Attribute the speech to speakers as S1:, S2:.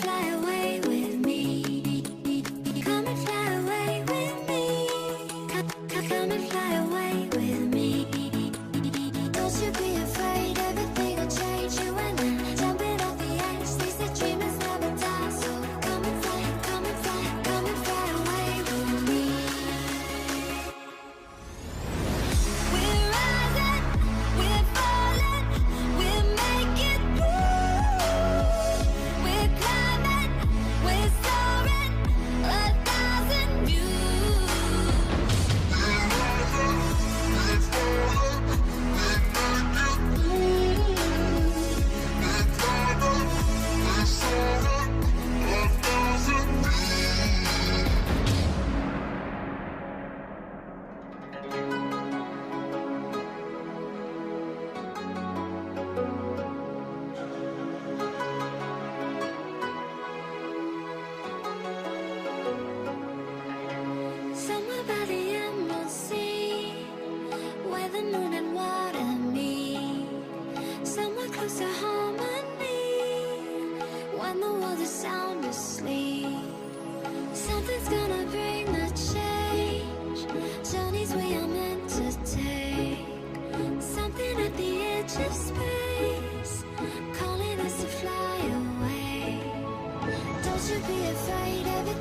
S1: fly away with me. Come and fly away with me. Come and fly away with me. Don't you be afraid, everything will change. You and I jumping off the edge. They say dreamers never die, so come and fly, come and fly, come and fly away with me. We're rising, we're falling, we're making through. We're climbing, we're soaring, 1,000 views. We're rising, we're falling, we're making through. We're climbing, we're soaring, 1,000 Somewhere by the emerald sea, where the moon and water meet. Somewhere close to harmony, when the world is sound asleep. Something's gonna bring the change, journeys we are meant to take. Something at the edge of space, calling us to fly away. Don't you be afraid, everything